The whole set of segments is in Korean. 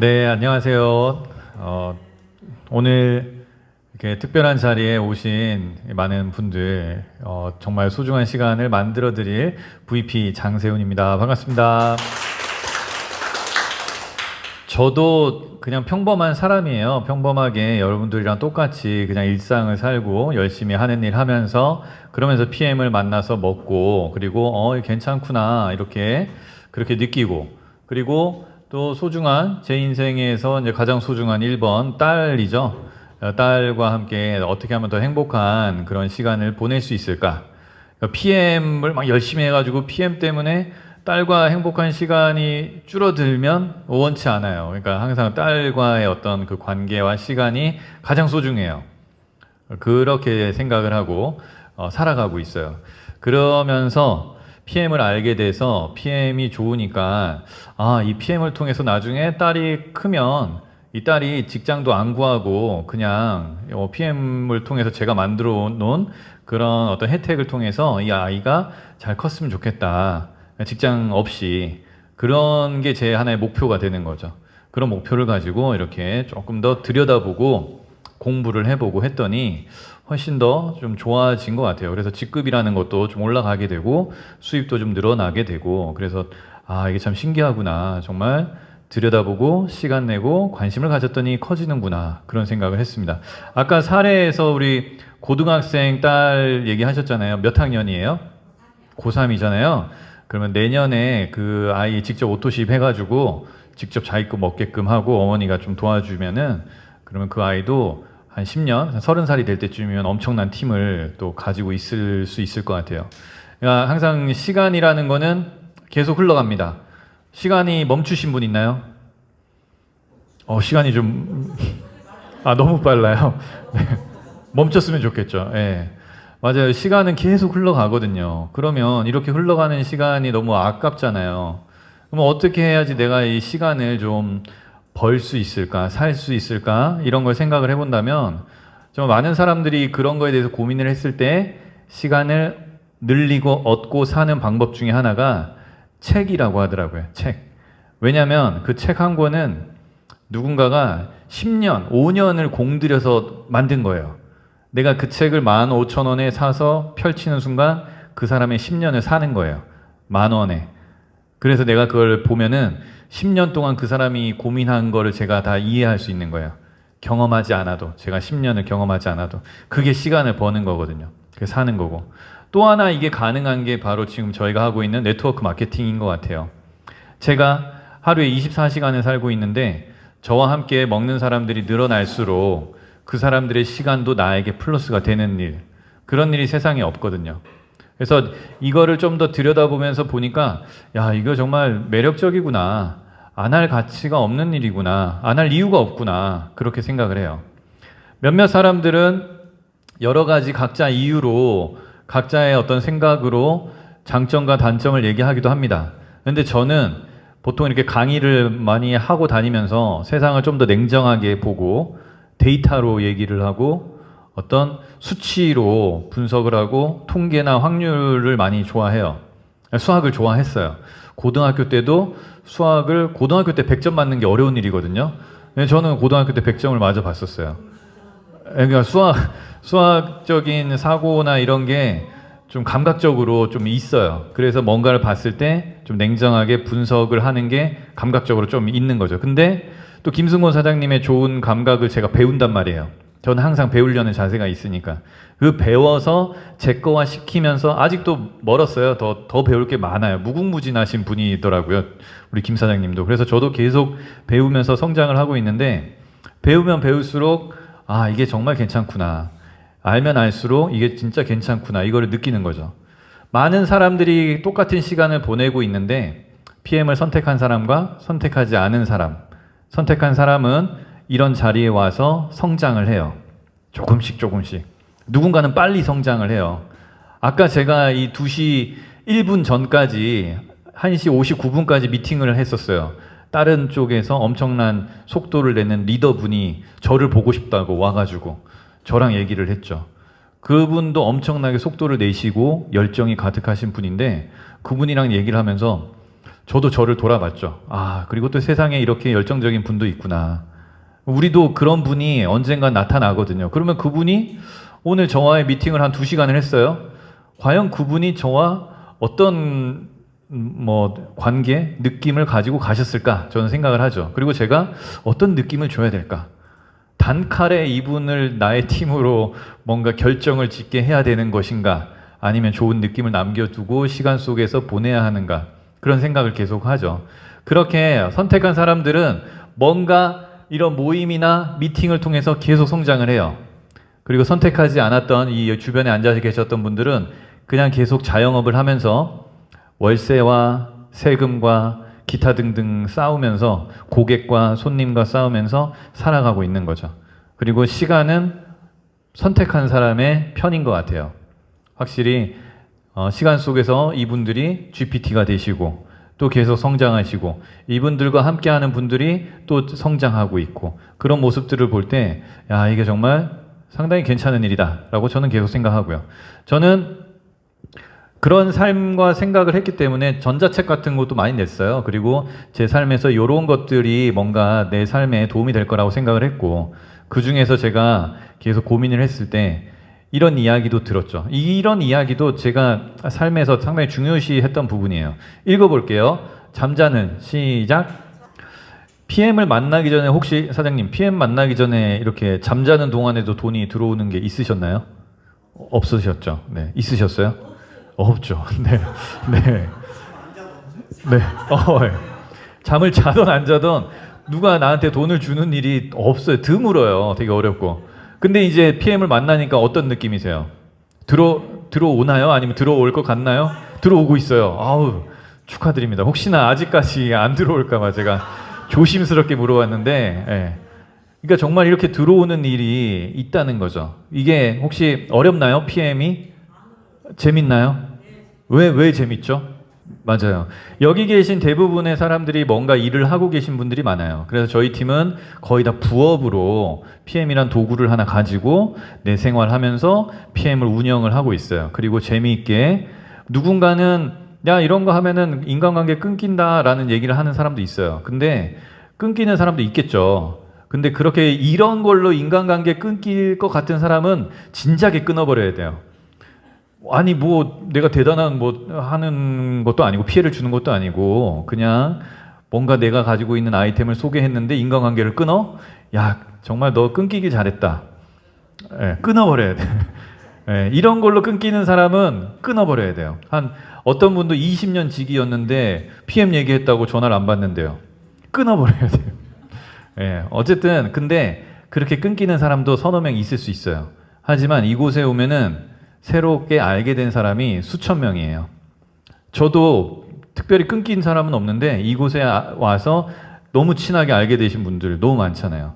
네, 안녕하세요. 오늘 이렇게 특별한 자리에 오신 많은 분들, 정말 소중한 시간을 만들어 드릴 VP 장세훈입니다. 반갑습니다. 저도 그냥 평범한 사람이에요. 평범하게 여러분들이랑 똑같이 그냥 일상을 살고 열심히 하는 일 하면서 그러면서 PM을 만나서 먹고 그리고 괜찮구나 이렇게 그렇게 느끼고 그리고 또 소중한 제 인생에서 이제 가장 소중한 1번 딸이죠. 딸과 함께 어떻게 하면 더 행복한 그런 시간을 보낼 수 있을까? PM을 막 열심히 해가지고 PM 때문에 딸과 행복한 시간이 줄어들면 원치 않아요. 그러니까 항상 딸과의 어떤 그 관계와 시간이 가장 소중해요. 그렇게 생각을 하고 살아가고 있어요. 그러면서 PM을 알게 돼서 PM이 좋으니까 이 PM을 통해서 나중에 딸이 크면 이 딸이 직장도 안 구하고 그냥 PM을 통해서 제가 만들어 놓은 그런 어떤 혜택을 통해서 이 아이가 잘 컸으면 좋겠다. 직장 없이 그런 게 제 하나의 목표가 되는 거죠. 그런 목표를 가지고 이렇게 조금 더 들여다보고 공부를 해보고 했더니 훨씬 더 좀 좋아진 것 같아요. 그래서 직급이라는 것도 좀 올라가게 되고 수입도 좀 늘어나게 되고 그래서 이게 참 신기하구나. 정말 들여다보고 시간 내고 관심을 가졌더니 커지는구나. 그런 생각을 했습니다. 아까 사례에서 우리 고등학생 딸 얘기하셨잖아요. 몇 학년이에요? 고3이잖아요. 그러면 내년에 그 아이 직접 오토십 해가지고 직접 자기 거 먹게끔 하고 어머니가 좀 도와주면은 그러면 그 아이도 한 10년, 30살이 될 때쯤이면 엄청난 팀을 또 가지고 있을 수 있을 것 같아요. 그러니까 항상 시간이라는 거는 계속 흘러갑니다. 시간이 멈추신 분 있나요? 시간이 좀 너무 빨라요. 네. 멈췄으면 좋겠죠. 예. 맞아요. 시간은 계속 흘러가거든요. 그러면 이렇게 흘러가는 시간이 너무 아깝잖아요. 그럼 어떻게 해야지 내가 이 시간을 좀 벌 수 있을까, 살 수 있을까 이런 걸 생각을 해본다면 좀 많은 사람들이 그런 거에 대해서 고민을 했을 때 시간을 늘리고 얻고 사는 방법 중에 하나가 책이라고 하더라고요. 책. 왜냐하면 그 책 한 권은 누군가가 10년, 5년을 공들여서 만든 거예요. 내가 그 책을 15,000원에 사서 펼치는 순간 그 사람의 10년을 사는 거예요. 10,000원에. 그래서 내가 그걸 보면은 10년 동안 그 사람이 고민한 거를 제가 다 이해할 수 있는 거예요. 경험하지 않아도, 제가 10년을 경험하지 않아도. 그게 시간을 버는 거거든요. 그게 사는 거고. 또 하나 이게 가능한 게 바로 지금 저희가 하고 있는 네트워크 마케팅인 것 같아요. 제가 하루에 24시간을 살고 있는데 저와 함께 먹는 사람들이 늘어날수록 그 사람들의 시간도 나에게 플러스가 되는 일, 그런 일이 세상에 없거든요. 그래서 이거를 좀 더 들여다보면서 보니까 이거 정말 매력적이구나. 안 할 가치가 없는 일이구나. 안 할 이유가 없구나. 그렇게 생각을 해요. 몇몇 사람들은 여러 가지 각자 이유로 각자의 어떤 생각으로 장점과 단점을 얘기하기도 합니다. 근데 저는 보통 이렇게 강의를 많이 하고 다니면서 세상을 좀 더 냉정하게 보고 데이터로 얘기를 하고 어떤 수치로 분석을 하고 통계나 확률을 많이 좋아해요. 수학을 좋아했어요. 고등학교 때도 수학을 고등학교 때 100점 맞는 게 어려운 일이거든요. 저는 고등학교 때 100점을 맞아 봤었어요. 그러니까 수학적인 사고나 이런 게 좀 감각적으로 좀 있어요. 그래서 뭔가를 봤을 때 좀 냉정하게 분석을 하는 게 감각적으로 좀 있는 거죠. 근데 또 김승곤 사장님의 좋은 감각을 제가 배운단 말이에요. 저는 항상 배우려는 자세가 있으니까. 그 배워서 제 거화 시키면서 아직도 멀었어요. 더 배울 게 많아요. 무궁무진하신 분이더라고요. 우리 김 사장님도. 그래서 저도 계속 배우면서 성장을 하고 있는데 배우면 배울수록 이게 정말 괜찮구나. 알면 알수록 이게 진짜 괜찮구나. 이거를 느끼는 거죠. 많은 사람들이 똑같은 시간을 보내고 있는데 PM을 선택한 사람과 선택하지 않은 사람. 선택한 사람은 이런 자리에 와서 성장을 해요. 조금씩. 누군가는 빨리 성장을 해요. 아까 제가 이 2시 1분 전까지 1시 59분까지 미팅을 했었어요. 다른 쪽에서 엄청난 속도를 내는 리더분이 저를 보고 싶다고 와가지고 저랑 얘기를 했죠. 그분도 엄청나게 속도를 내시고 열정이 가득하신 분인데 그분이랑 얘기를 하면서 저도 저를 돌아봤죠. 그리고 또 세상에 이렇게 열정적인 분도 있구나. 우리도 그런 분이 언젠가 나타나거든요. 그러면 그분이 오늘 저와의 미팅을 한 2시간을 했어요. 과연 그분이 저와 어떤 관계, 느낌을 가지고 가셨을까? 저는 생각을 하죠. 그리고 제가 어떤 느낌을 줘야 될까? 단칼에 이분을 나의 팀으로 뭔가 결정을 짓게 해야 되는 것인가? 아니면 좋은 느낌을 남겨두고 시간 속에서 보내야 하는가? 그런 생각을 계속 하죠. 그렇게 선택한 사람들은 뭔가 이런 모임이나 미팅을 통해서 계속 성장을 해요. 그리고 선택하지 않았던 이 주변에 앉아 계셨던 분들은 그냥 계속 자영업을 하면서 월세와 세금과 기타 등등 싸우면서 고객과 손님과 싸우면서 살아가고 있는 거죠. 그리고 시간은 선택한 사람의 편인 것 같아요. 확실히 시간 속에서 이분들이 GPT가 되시고 또 계속 성장하시고 이분들과 함께하는 분들이 또 성장하고 있고 그런 모습들을 볼 때 이게 정말 상당히 괜찮은 일이다 라고 저는 계속 생각하고요. 저는 그런 삶과 생각을 했기 때문에 전자책 같은 것도 많이 냈어요. 그리고 제 삶에서 이런 것들이 뭔가 내 삶에 도움이 될 거라고 생각을 했고 그 중에서 제가 계속 고민을 했을 때 이런 이야기도 들었죠. 이런 이야기도 제가 삶에서 상당히 중요시했던 부분이에요. 읽어볼게요. 잠자는 시작. PM을 만나기 전에 혹시 사장님 PM 만나기 전에 이렇게 잠자는 동안에도 돈이 들어오는 게 있으셨나요? 없으셨죠? 네, 있으셨어요? 없죠. 네, 네, 네. 네. 잠을 자던 안 자던 누가 나한테 돈을 주는 일이 없어요. 드물어요. 되게 어렵고. 근데 이제 PM을 만나니까 어떤 느낌이세요? 들어오나요? 아니면 들어올 것 같나요? 들어오고 있어요. 아우, 축하드립니다. 혹시나 아직까지 안 들어올까봐 제가 조심스럽게 물어봤는데, 예. 그러니까 정말 이렇게 들어오는 일이 있다는 거죠. 이게 혹시 어렵나요? PM이? 재밌나요? 왜 재밌죠? 맞아요. 여기 계신 대부분의 사람들이 뭔가 일을 하고 계신 분들이 많아요. 그래서 저희 팀은 거의 다 부업으로 PM이란 도구를 하나 가지고 내 생활하면서 PM을 운영을 하고 있어요. 그리고 재미있게 누군가는 야 이런 거 하면은 인간관계 끊긴다라는 얘기를 하는 사람도 있어요. 근데 끊기는 사람도 있겠죠. 근데 그렇게 이런 걸로 인간관계 끊길 것 같은 사람은 진작에 끊어버려야 돼요. 아니 내가 대단한 하는 것도 아니고 피해를 주는 것도 아니고 그냥 뭔가 내가 가지고 있는 아이템을 소개했는데 인간관계를 끊어? 야 정말 너 끊기길 잘했다. 끊어버려야 돼. 이런 걸로 끊기는 사람은 끊어버려야 돼요. 어떤 분도 20년 직이었는데 PM 얘기했다고 전화를 안 받는데요. 끊어버려야 돼요. 어쨌든 근데 그렇게 끊기는 사람도 서너 명 있을 수 있어요. 하지만 이곳에 오면은 새롭게 알게 된 사람이 수천 명이에요. 저도 특별히 끊긴 사람은 없는데 이곳에 와서 너무 친하게 알게 되신 분들 너무 많잖아요.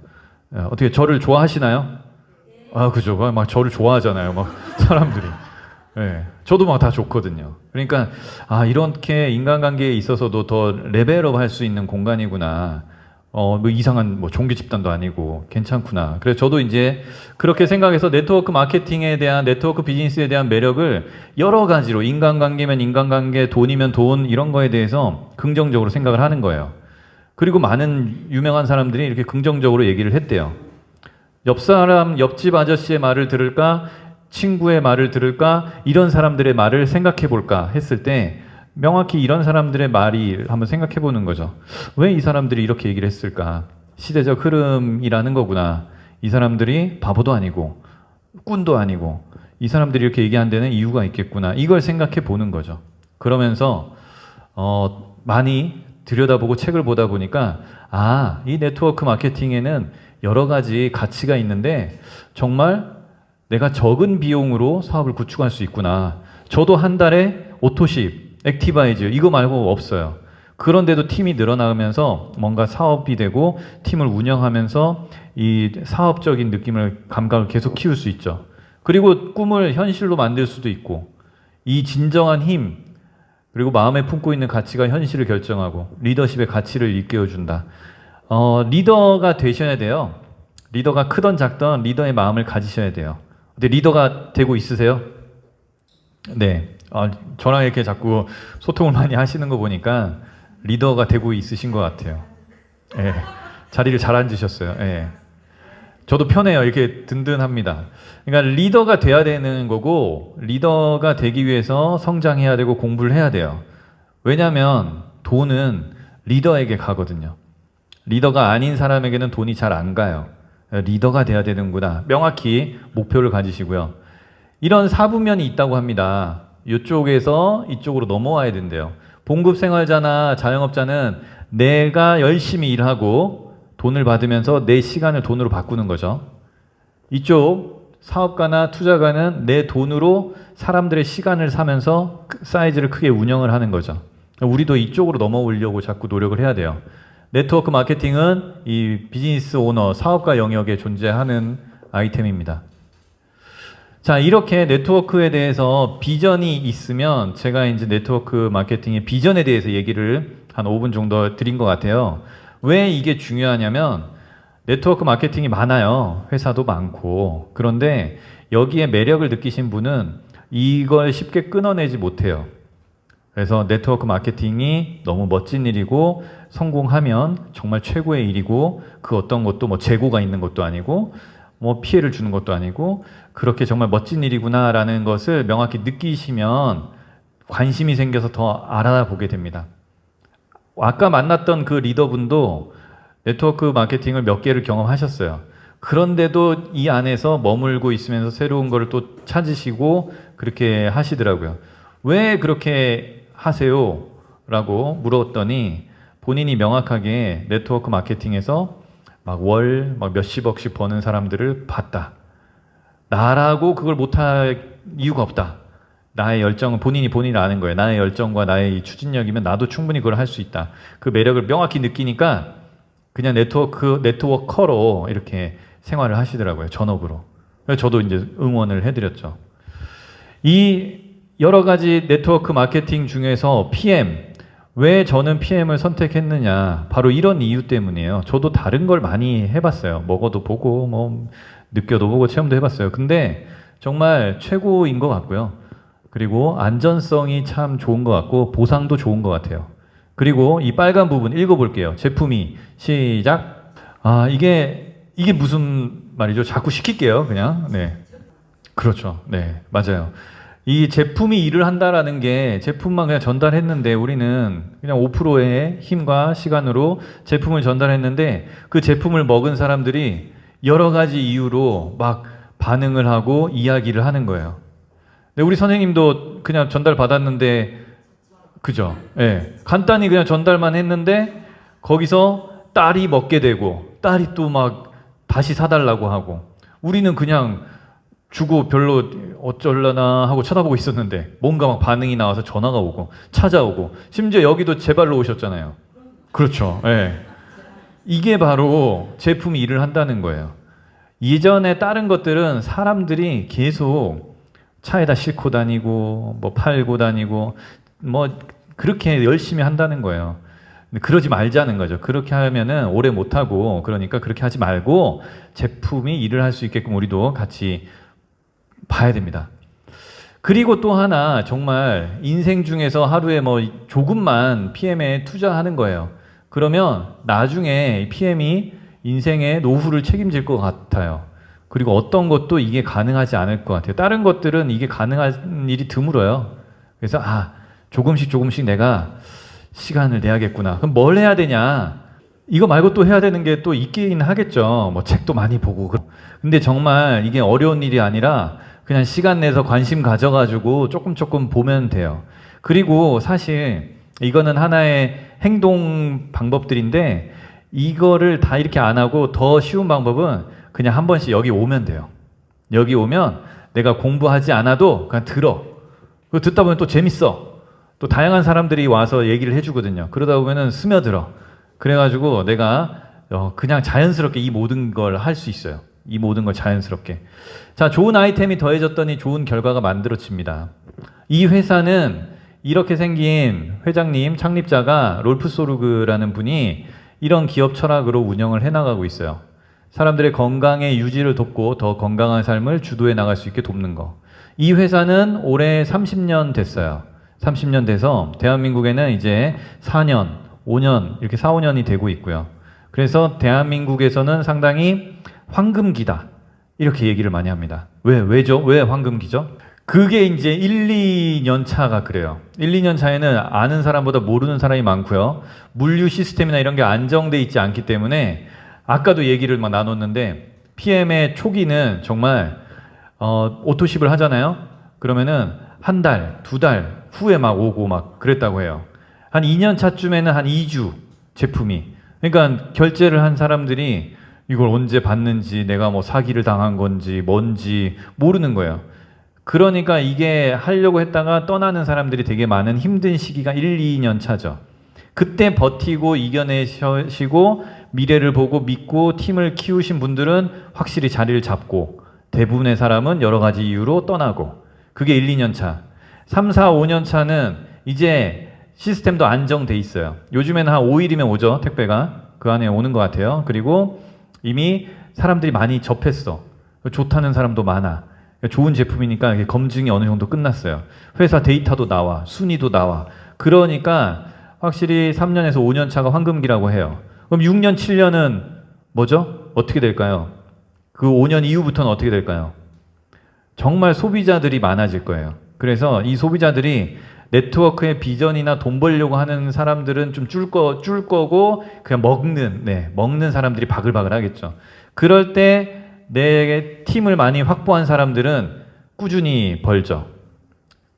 어떻게 저를 좋아하시나요? 그죠. 막 저를 좋아하잖아요. 막 사람들이. 저도 막 다 좋거든요. 그러니까 이렇게 인간관계에 있어서도 더 레벨업 할 수 있는 공간이구나. 이상한 종교 집단도 아니고 괜찮구나. 그래서 저도 이제 그렇게 생각해서 네트워크 마케팅에 대한 네트워크 비즈니스에 대한 매력을 여러 가지로 인간관계면 인간관계, 돈이면 돈 이런 거에 대해서 긍정적으로 생각을 하는 거예요. 그리고 많은 유명한 사람들이 이렇게 긍정적으로 얘기를 했대요. 옆집 아저씨의 말을 들을까? 친구의 말을 들을까? 이런 사람들의 말을 생각해 볼까? 했을 때 명확히 이런 사람들의 말이 한번 생각해 보는 거죠. 왜 이 사람들이 이렇게 얘기를 했을까? 시대적 흐름이라는 거구나. 이 사람들이 바보도 아니고 꾼도 아니고 이 사람들이 이렇게 얘기한 데는 이유가 있겠구나. 이걸 생각해 보는 거죠. 그러면서 많이 들여다보고 책을 보다 보니까 이 네트워크 마케팅에는 여러 가지 가치가 있는데 정말 내가 적은 비용으로 사업을 구축할 수 있구나. 저도 한 달에 오토십 액티바이즈 이거 말고 없어요. 그런데도 팀이 늘어나면서 뭔가 사업이 되고 팀을 운영하면서 이 사업적인 감각을 계속 키울 수 있죠. 그리고 꿈을 현실로 만들 수도 있고 이 진정한 힘 그리고 마음에 품고 있는 가치가 현실을 결정하고 리더십의 가치를 일깨워준다. 리더가 되셔야 돼요. 리더가 크던 작던 리더의 마음을 가지셔야 돼요. 근데 리더가 되고 있으세요? 네. 저랑 이렇게 자꾸 소통을 많이 하시는 거 보니까 리더가 되고 있으신 것 같아요. 예. 자리를 잘 앉으셨어요. 예. 저도 편해요. 이렇게 든든합니다. 그러니까 리더가 돼야 되는 거고, 리더가 되기 위해서 성장해야 되고 공부를 해야 돼요. 왜냐하면 돈은 리더에게 가거든요. 리더가 아닌 사람에게는 돈이 잘 안 가요. 리더가 돼야 되는구나. 명확히 목표를 가지시고요. 이런 사부면이 있다고 합니다. 이쪽에서 이쪽으로 넘어와야 된대요. 봉급생활자나 자영업자는 내가 열심히 일하고 돈을 받으면서 내 시간을 돈으로 바꾸는 거죠. 이쪽 사업가나 투자가는 내 돈으로 사람들의 시간을 사면서 사이즈를 크게 운영을 하는 거죠. 우리도 이쪽으로 넘어오려고 자꾸 노력을 해야 돼요. 네트워크 마케팅은 이 비즈니스 오너, 사업가 영역에 존재하는 아이템입니다. 자, 이렇게 네트워크에 대해서 비전이 있으면 제가 이제 네트워크 마케팅의 비전에 대해서 얘기를 한 5분 정도 드린 것 같아요. 왜 이게 중요하냐면 네트워크 마케팅이 많아요. 회사도 많고. 그런데 여기에 매력을 느끼신 분은 이걸 쉽게 끊어내지 못해요. 그래서 네트워크 마케팅이 너무 멋진 일이고 성공하면 정말 최고의 일이고 그 어떤 것도 뭐 재고가 있는 것도 아니고 뭐 피해를 주는 것도 아니고 그렇게 정말 멋진 일이구나라는 것을 명확히 느끼시면 관심이 생겨서 더 알아보게 됩니다. 아까 만났던 그 리더분도 네트워크 마케팅을 몇 개를 경험하셨어요. 그런데도 이 안에서 머물고 있으면서 새로운 걸 또 찾으시고 그렇게 하시더라고요. 왜 그렇게 하세요? 라고 물었더니 본인이 명확하게 네트워크 마케팅에서 막 몇십억씩 버는 사람들을 봤다. 나라고 그걸 못할 이유가 없다. 나의 열정은 본인을 아는 거예요. 나의 열정과 나의 이 추진력이면 나도 충분히 그걸 할 수 있다. 그 매력을 명확히 느끼니까 그냥 네트워커로 이렇게 생활을 하시더라고요. 전업으로. 그래서 저도 이제 응원을 해드렸죠. 이 여러 가지 네트워크 마케팅 중에서 PM, 왜 저는 PM을 선택했느냐? 바로 이런 이유 때문이에요. 저도 다른 걸 많이 해봤어요. 먹어도 보고, 뭐, 느껴도 보고, 체험도 해봤어요. 근데 정말 최고인 것 같고요. 그리고 안전성이 참 좋은 것 같고, 보상도 좋은 것 같아요. 그리고 이 빨간 부분 읽어볼게요. 제품이, 시작. 아, 이게 무슨 말이죠? 자꾸 시킬게요, 그냥. 네. 그렇죠. 네, 맞아요. 이 제품이 일을 한다라는 게 제품만 그냥 전달했는데 우리는 그냥 5%의 힘과 시간으로 제품을 전달했는데 그 제품을 먹은 사람들이 여러 가지 이유로 막 반응을 하고 이야기를 하는 거예요. 근데 우리 선생님도 그냥 전달 받았는데 그죠? 예. 네. 간단히 그냥 전달만 했는데 거기서 딸이 먹게 되고 딸이 또 막 다시 사달라고 하고 우리는 그냥 주고 별로 어쩔려나 하고 쳐다보고 있었는데 뭔가 막 반응이 나와서 전화가 오고 찾아오고 심지어 여기도 제 발로 오셨잖아요. 그렇죠. 예. 네. 이게 바로 제품이 일을 한다는 거예요. 이전에 다른 것들은 사람들이 계속 차에다 싣고 다니고 뭐 팔고 다니고 뭐 그렇게 열심히 한다는 거예요. 근데 그러지 말자는 거죠. 그렇게 하면은 오래 못 하고 그러니까 그렇게 하지 말고 제품이 일을 할 수 있게끔 우리도 같이 봐야 됩니다. 그리고 또 하나 정말 인생 중에서 하루에 뭐 조금만 PM에 투자하는 거예요. 그러면 나중에 PM이 인생의 노후를 책임질 것 같아요. 그리고 어떤 것도 이게 가능하지 않을 것 같아요. 다른 것들은 이게 가능한 일이 드물어요. 그래서 조금씩 내가 시간을 내야겠구나. 그럼 뭘 해야 되냐? 이거 말고 또 해야 되는 게 또 있긴 하겠죠. 뭐 책도 많이 보고. 근데 정말 이게 어려운 일이 아니라 그냥 시간 내서 관심 가져가지고 조금 보면 돼요. 그리고 사실 이거는 하나의 행동 방법들인데 이거를 다 이렇게 안 하고 더 쉬운 방법은 그냥 한 번씩 여기 오면 돼요. 여기 오면 내가 공부하지 않아도 그냥 들어. 그거 듣다 보면 또 재밌어. 또 다양한 사람들이 와서 얘기를 해주거든요. 그러다 보면은 스며들어. 그래가지고 내가 그냥 자연스럽게 이 모든 걸 할 수 있어요. 이 모든 걸 자연스럽게. 자, 좋은 아이템이 더해졌더니 좋은 결과가 만들어집니다. 이 회사는 이렇게 생긴 회장님, 창립자가 롤프 소르그라는 분이 이런 기업 철학으로 운영을 해나가고 있어요. 사람들의 건강의 유지를 돕고 더 건강한 삶을 주도해 나갈 수 있게 돕는 거. 이 회사는 올해 30년 됐어요. 30년 돼서 대한민국에는 이제 4년, 5년, 이렇게 4, 5년이 되고 있고요. 그래서 대한민국에서는 상당히 황금기다. 이렇게 얘기를 많이 합니다. 왜죠? 왜 황금기죠? 그게 이제 1, 2년 차가 그래요. 1, 2년 차에는 아는 사람보다 모르는 사람이 많고요. 물류 시스템이나 이런 게 안정돼 있지 않기 때문에 아까도 얘기를 막 나눴는데 PM의 초기는 정말 오토십을 하잖아요. 그러면은 한 달, 두 달 후에 막 오고 막 그랬다고 해요. 한 2년 차쯤에는 한 2주 제품이. 그러니까 결제를 한 사람들이 이걸 언제 받는지, 내가 뭐 사기를 당한 건지 뭔지 모르는 거예요. 그러니까 이게 하려고 했다가 떠나는 사람들이 되게 많은 힘든 시기가 1, 2년 차죠. 그때 버티고 이겨내시고 미래를 보고 믿고 팀을 키우신 분들은 확실히 자리를 잡고, 대부분의 사람은 여러 가지 이유로 떠나고, 그게 1, 2년 차. 3, 4, 5년 차는 이제 시스템도 안정돼 있어요. 요즘에는 한 5일이면 오죠, 택배가. 그 안에 오는 것 같아요. 그리고 이미 사람들이 많이 접했어. 좋다는 사람도 많아. 좋은 제품이니까 검증이 어느 정도 끝났어요. 회사 데이터도 나와, 순위도 나와. 그러니까 확실히 3년에서 5년 차가 황금기라고 해요. 그럼 6년, 7년은 뭐죠? 어떻게 될까요? 그 5년 이후부터는 어떻게 될까요? 정말 소비자들이 많아질 거예요. 그래서 이 소비자들이 네트워크의 비전이나 돈 벌려고 하는 사람들은 좀 줄 거고, 그냥 먹는 사람들이 바글바글 하겠죠. 그럴 때 내 팀을 많이 확보한 사람들은 꾸준히 벌죠.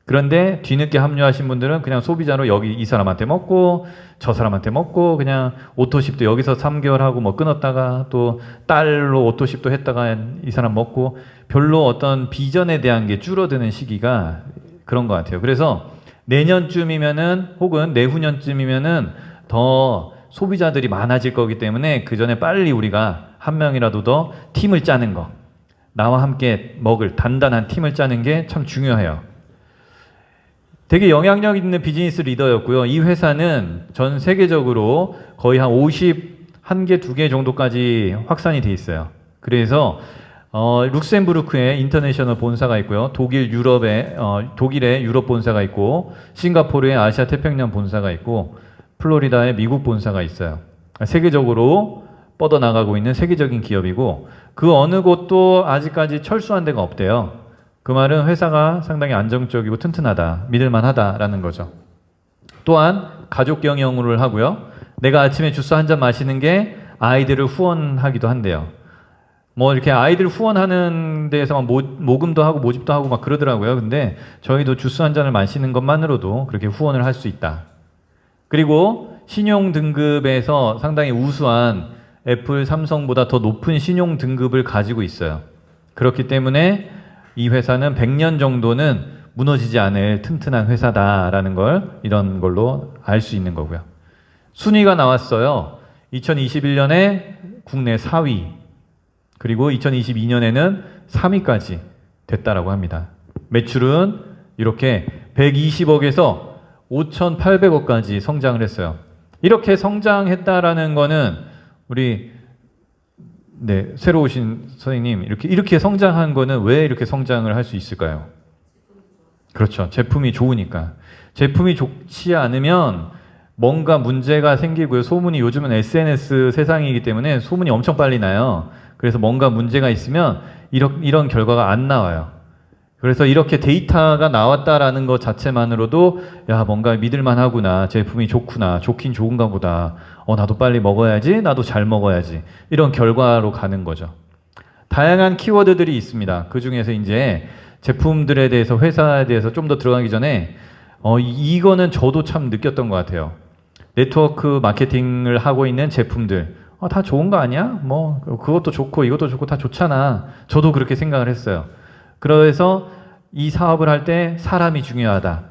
그런데 뒤늦게 합류하신 분들은 그냥 소비자로 여기 이 사람한테 먹고 저 사람한테 먹고, 그냥 오토십도 여기서 3개월 하고 뭐 끊었다가 또 달러 오토십도 했다가 이 사람 먹고, 별로 어떤 비전에 대한 게 줄어드는 시기가 그런 것 같아요. 그래서 내년쯤이면은 혹은 내후년쯤이면은 더 소비자들이 많아질 거기 때문에 그 전에 빨리 우리가 한 명이라도 더 팀을 짜는 거, 나와 함께 먹을 단단한 팀을 짜는 게 참 중요해요. 되게 영향력 있는 비즈니스 리더였고요. 이 회사는 전 세계적으로 거의 한 51개, 2개 정도까지 확산이 돼 있어요. 그래서 룩셈부르크에 인터내셔널 본사가 있고요. 독일의 유럽 본사가 있고, 싱가포르의 아시아 태평양 본사가 있고, 플로리다의 미국 본사가 있어요. 세계적으로 뻗어나가고 있는 세계적인 기업이고, 그 어느 곳도 아직까지 철수한 데가 없대요. 그 말은 회사가 상당히 안정적이고 튼튼하다, 믿을만하다라는 거죠. 또한 가족 경영을 하고요. 내가 아침에 주스 한 잔 마시는 게 아이들을 후원하기도 한대요. 뭐 이렇게 아이들 후원하는 데에서 모금도 하고 모집도 하고 막 그러더라고요. 근데 저희도 주스 한 잔을 마시는 것만으로도 그렇게 후원을 할 수 있다. 그리고 신용 등급에서 상당히 우수한 애플, 삼성보다 더 높은 신용 등급을 가지고 있어요. 그렇기 때문에 이 회사는 100년 정도는 무너지지 않을 튼튼한 회사다라는 걸 이런 걸로 알 수 있는 거고요. 순위가 나왔어요. 2021년에 국내 4위, 그리고 2022년에는 3위까지 됐다라고 합니다. 매출은 이렇게 120억에서 5,800억까지 성장을 했어요. 이렇게 성장했다라는 거는 우리 새로 오신 선생님, 이렇게 성장한 거는 왜 이렇게 성장을 할 수 있을까요? 그렇죠. 제품이 좋으니까. 제품이 좋지 않으면 뭔가 문제가 생기고요. 소문이, 요즘은 SNS 세상이기 때문에 소문이 엄청 빨리 나요. 그래서 뭔가 문제가 있으면 이런 결과가 안 나와요. 그래서 이렇게 데이터가 나왔다라는 것 자체만으로도 야, 뭔가 믿을만 하구나, 제품이 좋구나, 좋긴 좋은가 보다, 나도 빨리 먹어야지, 나도 잘 먹어야지, 이런 결과로 가는 거죠. 다양한 키워드들이 있습니다. 그 중에서 이제 제품들에 대해서, 회사에 대해서 좀 더 들어가기 전에 이거는 저도 참 느꼈던 것 같아요. 네트워크 마케팅을 하고 있는 제품들 다 좋은 거 아니야? 뭐 그것도 좋고 이것도 좋고 다 좋잖아. 저도 그렇게 생각을 했어요. 그래서 이 사업을 할 때 사람이 중요하다,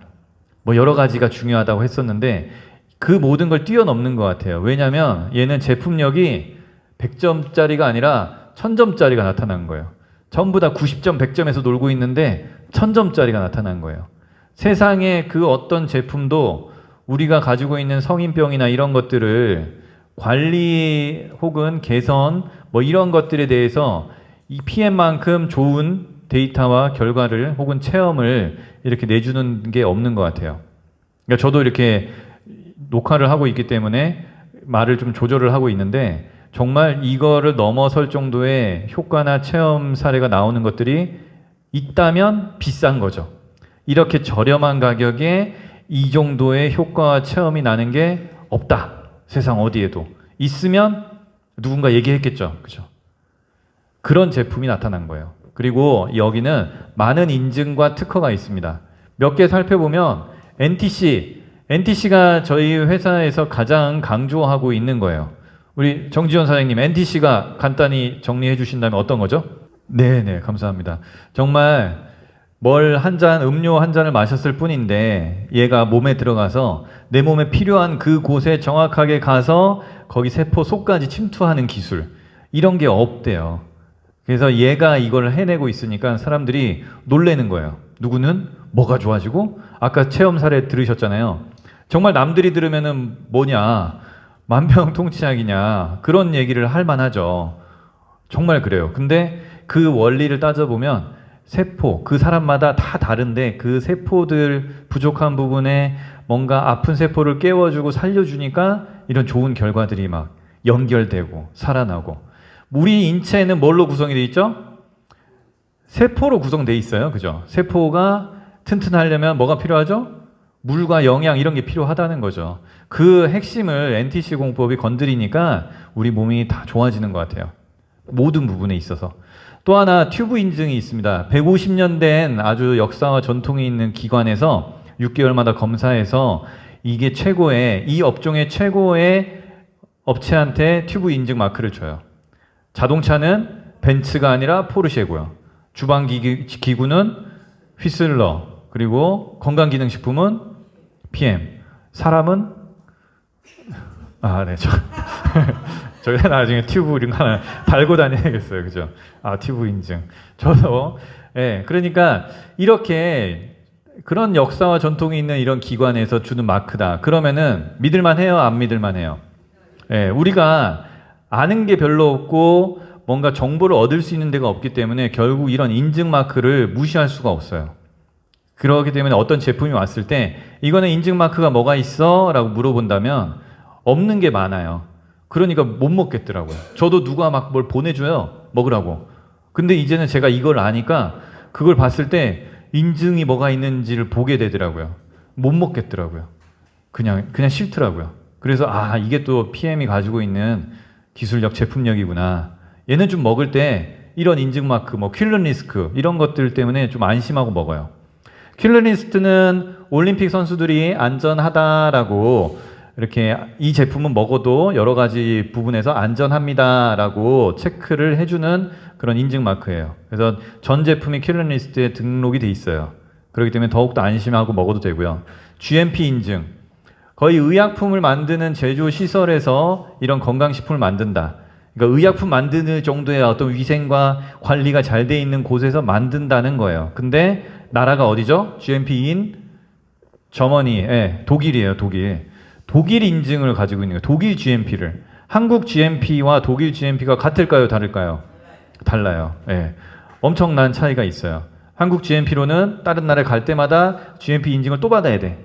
뭐 여러 가지가 중요하다고 했었는데 그 모든 걸 뛰어넘는 것 같아요. 왜냐하면 얘는 제품력이 100점짜리가 아니라 1000점짜리가 나타난 거예요. 전부 다 90점, 100점에서 놀고 있는데 1000점짜리가 나타난 거예요. 세상에 그 어떤 제품도 우리가 가지고 있는 성인병이나 이런 것들을 관리 혹은 개선 뭐 이런 것들에 대해서 이 PM만큼 좋은 데이터와 결과를 혹은 체험을 이렇게 내주는 게 없는 것 같아요. 그러니까 저도 이렇게 녹화를 하고 있기 때문에 말을 좀 조절을 하고 있는데 정말 이거를 넘어설 정도의 효과나 체험 사례가 나오는 것들이 있다면 비싼 거죠. 이렇게 저렴한 가격에 이 정도의 효과와 체험이 나는 게 없다. 세상 어디에도. 있으면 누군가 얘기했겠죠. 그죠? 그런 제품이 나타난 거예요. 그리고 여기는 많은 인증과 특허가 있습니다. 몇 개 살펴보면 NTC가 저희 회사에서 가장 강조하고 있는 거예요. 우리 정지현 사장님, NTC가 간단히 정리해 주신다면 어떤 거죠? 네네, 감사합니다. 정말 음료 한 잔을 마셨을 뿐인데 얘가 몸에 들어가서 내 몸에 필요한 그 곳에 정확하게 가서 거기 세포 속까지 침투하는 기술, 이런 게 없대요. 그래서 얘가 이걸 해내고 있으니까 사람들이 놀래는 거예요. 누구는 뭐가 좋아지고, 아까 체험 사례 들으셨잖아요. 정말 남들이 들으면은 뭐냐, 만병통치약이냐, 그런 얘기를 할 만하죠. 정말 그래요. 근데 그 원리를 따져보면 세포, 그 사람마다 다 다른데 그 세포들 부족한 부분에 뭔가 아픈 세포를 깨워주고 살려주니까 이런 좋은 결과들이 막 연결되고 살아나고. 우리 인체는 뭘로 구성이 돼 있죠? 세포로 구성돼 있어요. 그죠? 세포가 튼튼하려면 뭐가 필요하죠? 물과 영양, 이런 게 필요하다는 거죠. 그 핵심을 NTC 공법이 건드리니까 우리 몸이 다 좋아지는 것 같아요. 모든 부분에 있어서. 또 하나 튜브 인증이 있습니다. 150년 된 아주 역사와 전통이 있는 기관에서 6개월마다 검사해서 이게 이 업종의 최고의 업체한테 튜브 인증 마크를 줘요. 자동차는 벤츠가 아니라 포르쉐고요. 주방기구는 휘슬러, 그리고 건강기능식품은 PM. 사람은 저희가 나중에 튜브 이런 거 하나 달고 다녀야겠어요. 그죠? 튜브 인증. 저도, 그러니까 이렇게 그런 역사와 전통이 있는 이런 기관에서 주는 마크다. 그러면은 믿을만 해요? 안 믿을만 해요? 우리가 아는 게 별로 없고 뭔가 정보를 얻을 수 있는 데가 없기 때문에 결국 이런 인증 마크를 무시할 수가 없어요. 그렇기 때문에 어떤 제품이 왔을 때 이거는 인증 마크가 뭐가 있어? 라고 물어본다면 없는 게 많아요. 그러니까 못 먹겠더라고요. 저도 누가 막 뭘 보내줘요. 먹으라고. 근데 이제는 제가 이걸 아니까 그걸 봤을 때 인증이 뭐가 있는지를 보게 되더라고요. 못 먹겠더라고요. 그냥 싫더라고요. 그래서 이게 또 PM이 가지고 있는 기술력, 제품력이구나. 얘는 좀 먹을 때 이런 인증 마크, 퀼른 리스크 이런 것들 때문에 좀 안심하고 먹어요. 퀼른 리스트는 올림픽 선수들이 안전하다라고 이렇게 이 제품은 먹어도 여러 가지 부분에서 안전합니다라고 체크를 해주는 그런 인증 마크예요. 그래서 전 제품이 퀼른 리스트에 등록이 돼 있어요. 그렇기 때문에 더욱더 안심하고 먹어도 되고요. GMP 인증. 거의 의약품을 만드는 제조 시설에서 이런 건강식품을 만든다. 그러니까 의약품 만드는 정도의 어떤 위생과 관리가 잘 돼 있는 곳에서 만든다는 거예요. 근데 나라가 어디죠? GMP인 저머니, 독일이에요. 독일 인증을 가지고 있는 거예요. 독일 GMP를. 한국 GMP와 독일 GMP가 같을까요? 다를까요? 달라요. 엄청난 차이가 있어요. 한국 GMP로는 다른 나라에 갈 때마다 GMP 인증을 또 받아야 돼.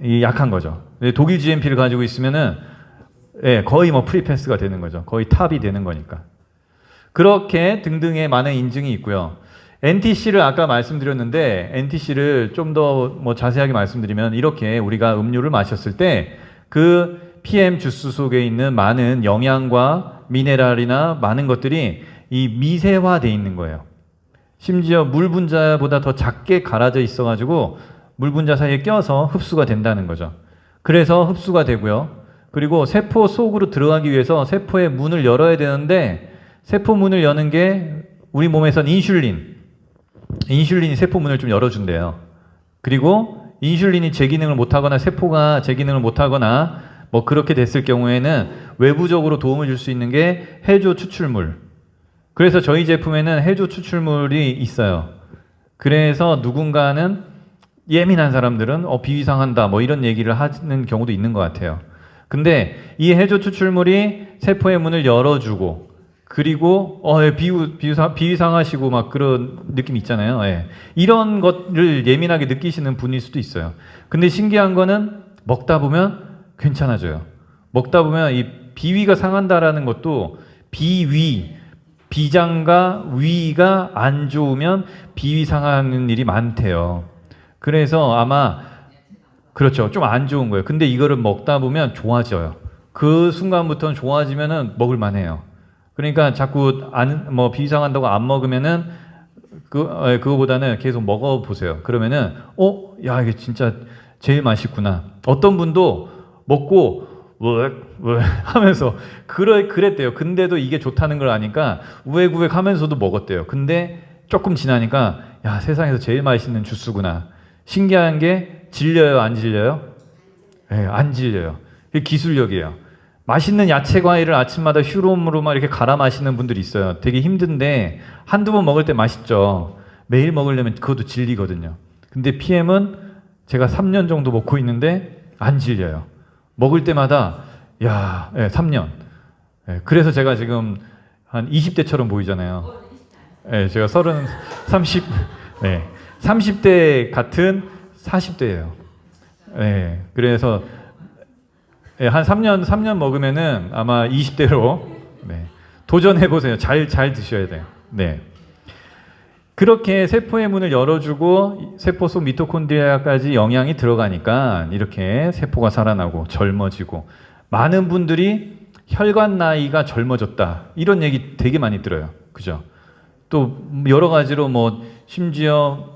이 약한 거죠. 독일 GMP를 가지고 있으면은 거의 프리패스가 되는 거죠. 거의 탑이 되는 거니까. 그렇게 등등의 많은 인증이 있고요. NTC를 아까 말씀드렸는데 NTC를 좀 더 자세하게 말씀드리면 이렇게 우리가 음료를 마셨을 때 그 PM 주스 속에 있는 많은 영양과 미네랄이나 많은 것들이 이 미세화되어 있는 거예요. 심지어 물 분자보다 더 작게 갈아져 있어가지고 물 분자 사이에 껴서 흡수가 된다는 거죠. 그래서 흡수가 되고요. 그리고 세포 속으로 들어가기 위해서 세포의 문을 열어야 되는데 세포 문을 여는 게 우리 몸에선 인슐린이 세포 문을 좀 열어준대요. 그리고 인슐린이 제 기능을 못하거나 세포가 제 기능을 못하거나 그렇게 됐을 경우에는 외부적으로 도움을 줄 수 있는 게 해조 추출물. 그래서 저희 제품에는 해조 추출물이 있어요. 그래서 누군가는 예민한 사람들은 비위상한다 이런 얘기를 하는 경우도 있는 것 같아요. 근데 이 해조 추출물이 세포의 문을 열어주고 그리고 비위상하시고 그런 느낌 있잖아요. 이런 것을 예민하게 느끼시는 분일 수도 있어요. 근데 신기한 거는 먹다 보면 괜찮아져요. 먹다 보면 이 비위가 상한다라는 것도 비위, 비장과 위가 안 좋으면 비위 상하는 일이 많대요. 그래서 아마 그렇죠. 좀 안 좋은 거예요. 근데 이거를 먹다 보면 좋아져요. 그 순간부터는 좋아지면은 먹을 만해요. 그러니까 자꾸 뭐 비위 상한다고 안 먹으면은 그거보다는 계속 먹어보세요. 그러면은 야 이게 진짜 제일 맛있구나. 어떤 분도 먹고 왜 하면서 그랬대요. 근데도 이게 좋다는 걸 아니까 우웩우웩 하면서도 먹었대요. 근데 조금 지나니까 야 세상에서 제일 맛있는 주스구나. 신기한 게 질려요, 안 질려요? 네, 안 질려요. 그게 기술력이에요. 맛있는 야채 과일을 아침마다 휴롬으로 막 이렇게 갈아 마시는 분들이 있어요. 되게 힘든데 한두 번 먹을 때 맛있죠. 매일 먹으려면 그것도 질리거든요. 근데 PM은 제가 3년 정도 먹고 있는데 안 질려요. 먹을 때마다 야, 3년. 그래서 제가 지금 한 20대처럼 보이잖아요. 제가 30대 같은 40대예요. 그래서 한 3년 먹으면은 아마 20대로 도전해 보세요. 잘 드셔야 돼요. 그렇게 세포의 문을 열어주고 세포 속 미토콘드리아까지 영양이 들어가니까 이렇게 세포가 살아나고 젊어지고 많은 분들이 혈관 나이가 젊어졌다 이런 얘기 되게 많이 들어요. 그죠? 또 여러 가지로 뭐 심지어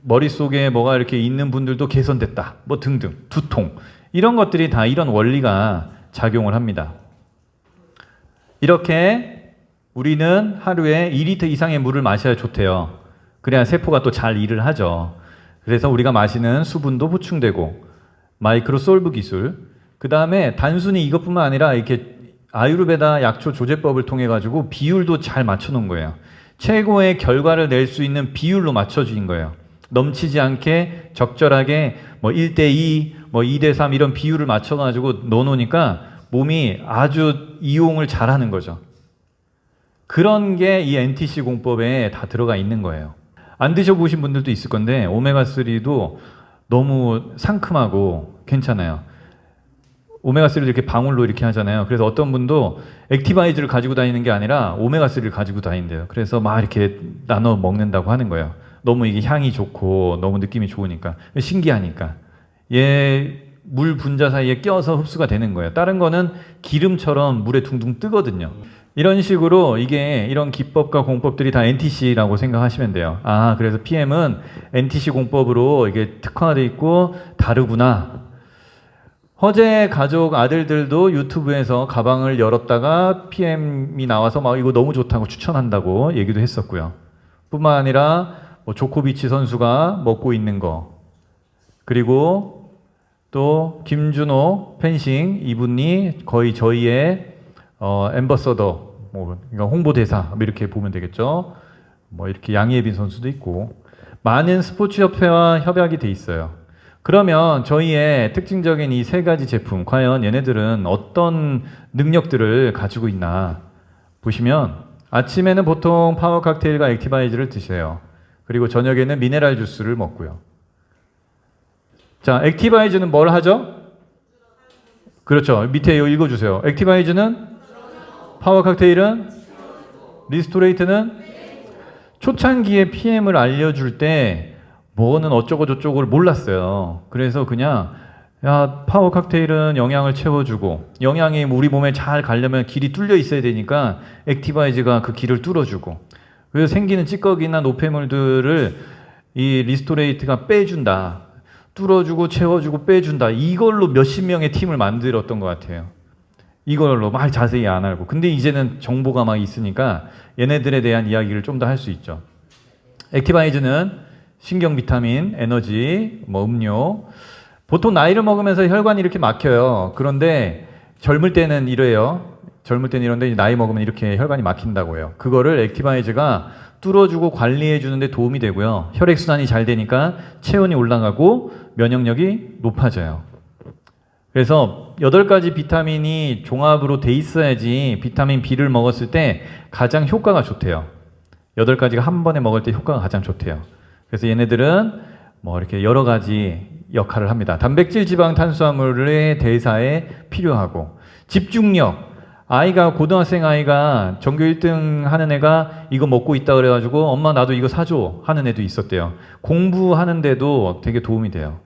머릿속에 뭐가 이렇게 있는 분들도 개선됐다 뭐 등등 두통 이런 것들이 다 이런 원리가 작용을 합니다. 이렇게 우리는 하루에 2리터 이상의 물을 마셔야 좋대요. 그래야 세포가 또 잘 일을 하죠. 그래서 우리가 마시는 수분도 보충되고 마이크로솔브 기술 그 다음에 단순히 이것뿐만 아니라 이렇게 아유르베다 약초 조제법을 통해 가지고 비율도 잘 맞춰 놓은 거예요. 최고의 결과를 낼 수 있는 비율로 맞춰진 거예요. 넘치지 않게 적절하게 뭐 1대2, 뭐 2대3 이런 비율을 맞춰 가지고 넣어 놓으니까 몸이 아주 이용을 잘하는 거죠. 그런 게 이 NTC 공법에 다 들어가 있는 거예요. 안 드셔보신 분들도 있을 건데 오메가3도 너무 상큼하고 괜찮아요. 오메가3를 이렇게 방울로 이렇게 하잖아요. 그래서 어떤 분도 액티바이즈를 가지고 다니는 게 아니라 오메가3를 가지고 다닌대요. 그래서 막 이렇게 나눠 먹는다고 하는 거예요. 너무 이게 향이 좋고 너무 느낌이 좋으니까 신기하니까 얘 물 분자 사이에 껴서 흡수가 되는 거예요. 다른 거는 기름처럼 물에 둥둥 뜨거든요. 이런 식으로 이게 이런 기법과 공법들이 다 NTC라고 생각하시면 돼요. 아, 그래서 PM은 NTC 공법으로 이게 특화되어 있고 다르구나. 허재 가족 아들들도 유튜브에서 가방을 열었다가 PM이 나와서 막 이거 너무 좋다고 추천한다고 얘기도 했었고요. 뿐만 아니라 뭐 조코비치 선수가 먹고 있는 거 그리고 또 김준호 펜싱 이분이 거의 저희의 앰버서더 뭐 그러니까 홍보대사 이렇게 보면 되겠죠. 뭐 이렇게 양예빈 선수도 있고 많은 스포츠 협회와 협약이 돼 있어요. 그러면 저희의 특징적인 이 세 가지 제품 과연 얘네들은 어떤 능력들을 가지고 있나 보시면 아침에는 보통 파워 칵테일과 액티바이즈를 드세요. 그리고 저녁에는 미네랄 주스를 먹고요. 자, 액티바이즈는 뭘 하죠? 그렇죠. 밑에 이거 읽어주세요. 액티바이즈는 파워 칵테일은 리스토레이트는 초창기에 PM을 알려줄 때 뭐는 어쩌고 저쩌고를 몰랐어요. 그래서 그냥 야 파워 칵테일은 영양을 채워주고 영양이 우리 몸에 잘 가려면 길이 뚫려 있어야 되니까 액티바이즈가 그 길을 뚫어주고 그래서 생기는 찌꺼기나 노폐물들을 이 리스토레이트가 빼준다. 뚫어주고 채워주고 빼준다. 이걸로 몇십 명의 팀을 만들었던 것 같아요. 이걸로 막 자세히 안 알고. 근데 이제는 정보가 막 있으니까 얘네들에 대한 이야기를 좀 더 할 수 있죠. 액티바이즈는 신경 비타민, 에너지, 뭐 음료. 보통 나이를 먹으면서 혈관이 이렇게 막혀요. 그런데 젊을 때는 이래요. 젊을 때는 이런데 나이 먹으면 이렇게 혈관이 막힌다고 해요. 그거를 액티바이즈가 뚫어주고 관리해주는 데 도움이 되고요. 혈액순환이 잘 되니까 체온이 올라가고 면역력이 높아져요. 그래서 8가지 비타민이 종합으로 돼 있어야지 비타민 B를 먹었을 때 가장 효과가 좋대요. 8가지가 한 번에 먹을 때 효과가 가장 좋대요. 그래서 얘네들은 뭐 이렇게 여러 가지 역할을 합니다. 단백질, 지방, 탄수화물의 대사에 필요하고 집중력. 아이가 고등학생 아이가 전교 1등 하는 애가 이거 먹고 있다 그래가지고 엄마 나도 이거 사줘 하는 애도 있었대요. 공부하는데도 되게 도움이 돼요.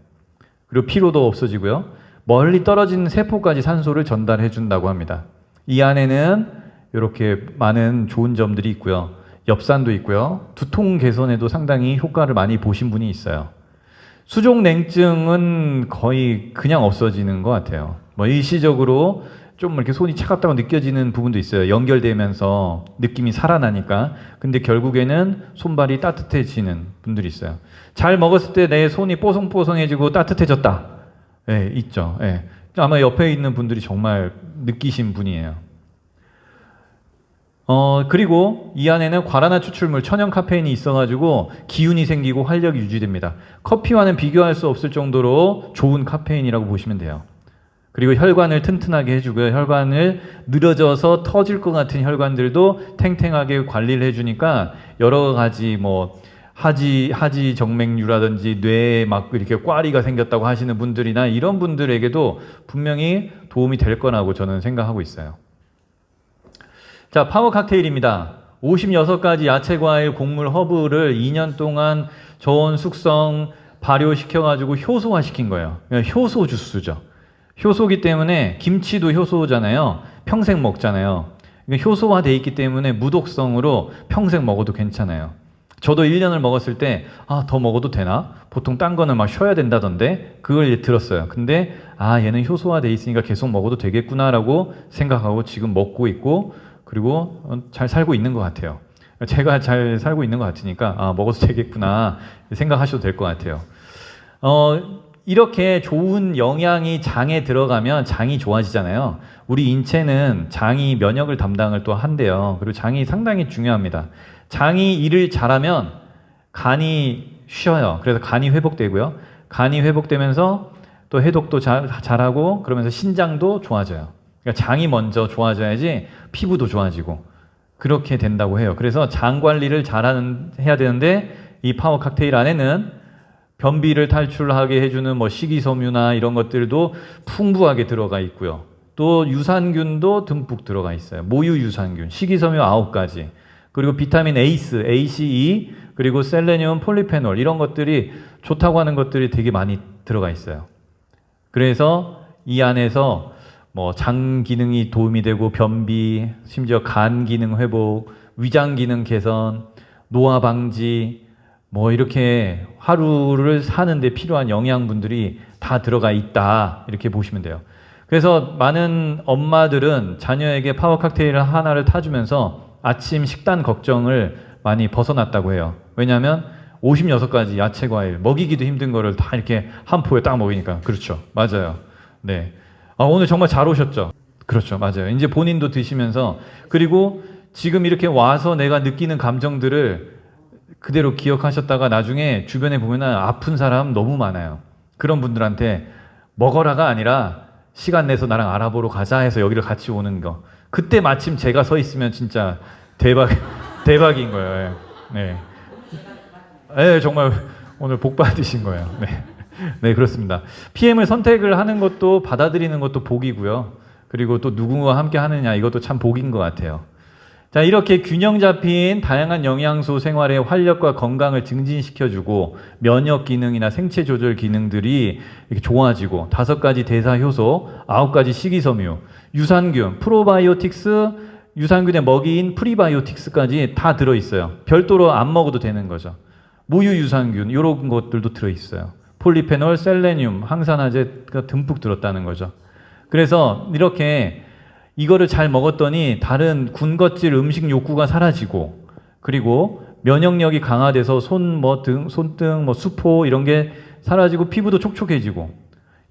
그리고 피로도 없어지고요. 멀리 떨어진 세포까지 산소를 전달해 준다고 합니다. 이 안에는 이렇게 많은 좋은 점들이 있고요. 엽산도 있고요. 두통 개선에도 상당히 효과를 많이 보신 분이 있어요. 수족 냉증은 거의 그냥 없어지는 것 같아요. 뭐 일시적으로 좀 이렇게 손이 차갑다고 느껴지는 부분도 있어요. 연결되면서 느낌이 살아나니까. 근데 결국에는 손발이 따뜻해지는 분들이 있어요. 잘 먹었을 때 내 손이 뽀송뽀송해지고 따뜻해졌다. 예, 있죠. 예. 아마 옆에 있는 분들이 정말 느끼신 분이에요. 그리고 이 안에는 과라나 추출물, 천연 카페인이 있어가지고 기운이 생기고 활력이 유지됩니다. 커피와는 비교할 수 없을 정도로 좋은 카페인이라고 보시면 돼요. 그리고 혈관을 튼튼하게 해주고요. 혈관을 늘어져서 터질 것 같은 혈관들도 탱탱하게 관리를 해주니까 여러 가지 뭐 하지 정맥류라든지 뇌에 막 이렇게 꽈리가 생겼다고 하시는 분들이나 이런 분들에게도 분명히 도움이 될 거라고 저는 생각하고 있어요. 자, 파워 칵테일입니다. 56가지 야채, 과일, 곡물, 허브를 2년 동안 저온 숙성 발효시켜가지고 효소화시킨 거예요. 효소 주스죠. 효소기 때문에 김치도 효소잖아요. 평생 먹잖아요. 효소화돼 있기 때문에 무독성으로 평생 먹어도 괜찮아요. 저도 1년을 먹었을 때 더 먹어도 되나? 보통 딴 거는 막 쉬어야 된다던데 그걸 들었어요. 근데 얘는 효소화돼 있으니까 계속 먹어도 되겠구나라고 생각하고 지금 먹고 있고 그리고 잘 살고 있는 것 같아요. 제가 잘 살고 있는 것 같으니까 먹어도 되겠구나 생각하셔도 될 것 같아요. 이렇게 좋은 영양이 장에 들어가면 장이 좋아지잖아요. 우리 인체는 장이 면역을 담당을 또 한대요. 그리고 장이 상당히 중요합니다. 장이 일을 잘하면 간이 쉬어요. 그래서 간이 회복되고요. 간이 회복되면서 또 해독도 잘하고 그러면서 신장도 좋아져요. 그러니까 장이 먼저 좋아져야지 피부도 좋아지고 그렇게 된다고 해요. 그래서 장 관리를 해야 되는데 이 파워 칵테일 안에는 변비를 탈출하게 해주는 뭐 식이섬유나 이런 것들도 풍부하게 들어가 있고요. 또 유산균도 듬뿍 들어가 있어요. 모유 유산균, 식이섬유 9가지, 그리고 비타민 에이스, ACE, 그리고 셀레늄, 폴리페놀 이런 것들이 좋다고 하는 것들이 되게 많이 들어가 있어요. 그래서 이 안에서 뭐 장 기능이 도움이 되고 변비, 심지어 간 기능 회복, 위장 기능 개선, 노화 방지 뭐 이렇게 하루를 사는데 필요한 영양분들이 다 들어가 있다 이렇게 보시면 돼요. 그래서 많은 엄마들은 자녀에게 파워 칵테일 하나를 타주면서 아침 식단 걱정을 많이 벗어났다고 해요. 왜냐하면 56가지 야채 과일 먹이기도 힘든 거를 다 이렇게 한 포에 딱 먹으니까. 그렇죠, 맞아요. 네. 오늘 정말 잘 오셨죠? 그렇죠, 맞아요. 이제 본인도 드시면서 그리고 지금 이렇게 와서 내가 느끼는 감정들을 그대로 기억하셨다가 나중에 주변에 보면 아픈 사람 너무 많아요. 그런 분들한테 먹어라가 아니라 시간 내서 나랑 알아보러 가자 해서 여기를 같이 오는 거. 그때 마침 제가 서 있으면 진짜 대박인 거예요. 네. 네, 정말 오늘 복 받으신 거예요. 네. 네, 그렇습니다. PM을 선택을 하는 것도 받아들이는 것도 복이고요. 그리고 또 누구와 함께 하느냐 이것도 참 복인 것 같아요. 자, 이렇게 균형 잡힌 다양한 영양소 생활의 활력과 건강을 증진시켜주고 면역 기능이나 생체 조절 기능들이 이렇게 좋아지고 5가지 대사 효소, 9가지 식이섬유, 유산균, 프로바이오틱스, 유산균의 먹이인 프리바이오틱스까지 다 들어있어요. 별도로 안 먹어도 되는 거죠. 모유 유산균 이런 것들도 들어있어요. 폴리페놀, 셀레늄, 항산화제가 듬뿍 들었다는 거죠. 그래서 이렇게 이거를 잘 먹었더니 다른 군것질 음식 욕구가 사라지고 그리고 면역력이 강화돼서 손등, 수포 이런 게 사라지고 피부도 촉촉해지고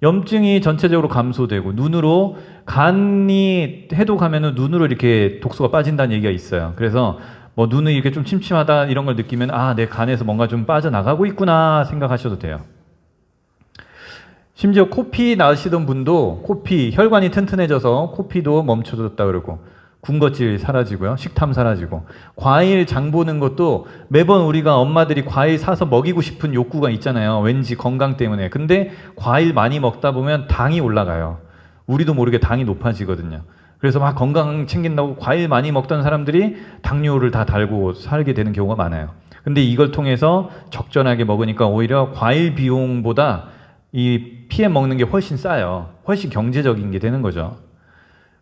염증이 전체적으로 감소되고 눈으로 간이 해독하면은 눈으로 이렇게 독소가 빠진다는 얘기가 있어요. 그래서 뭐 눈이 이렇게 좀 침침하다 이런 걸 느끼면 내 간에서 뭔가 좀 빠져나가고 있구나 생각하셔도 돼요. 심지어 코피 나으시던 분도 코피 혈관이 튼튼해져서 코피도 멈춰졌다 그러고 군것질 사라지고요. 식탐 사라지고. 과일 장 보는 것도 매번 우리가 엄마들이 과일 사서 먹이고 싶은 욕구가 있잖아요. 왠지 건강 때문에. 근데 과일 많이 먹다 보면 당이 올라가요. 우리도 모르게 당이 높아지거든요. 그래서 막 건강 챙긴다고 과일 많이 먹던 사람들이 당뇨를 다 달고 살게 되는 경우가 많아요. 근데 이걸 통해서 적절하게 먹으니까 오히려 과일 비용보다 이 PM 먹는 게 훨씬 싸요. 훨씬 경제적인 게 되는 거죠.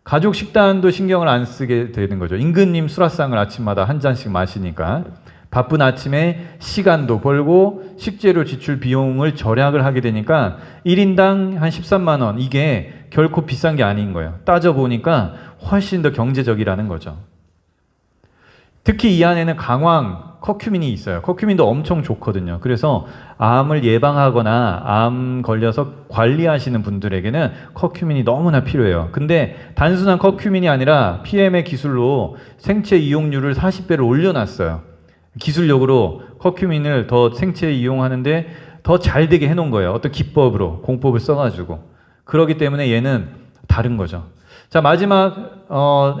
가족 식단도 신경을 안 쓰게 되는 거죠. 임금님 수라상을 아침마다 한 잔씩 마시니까 바쁜 아침에 시간도 벌고 식재료 지출 비용을 절약을 하게 되니까 1인당 한 13만 원, 이게 결코 비싼 게 아닌 거예요. 따져보니까 훨씬 더 경제적이라는 거죠. 특히 이 안에는 강황, 커큐민이 있어요. 커큐민도 엄청 좋거든요. 그래서 암을 예방하거나 암 걸려서 관리하시는 분들에게는 커큐민이 너무나 필요해요. 근데 단순한 커큐민이 아니라 PM의 기술로 생체 이용률을 40배를 올려놨어요. 기술력으로 커큐민을 더 생체에 이용하는데 더 잘 되게 해놓은 거예요. 어떤 기법으로, 공법을 써가지고. 그렇기 때문에 얘는 다른 거죠. 자, 마지막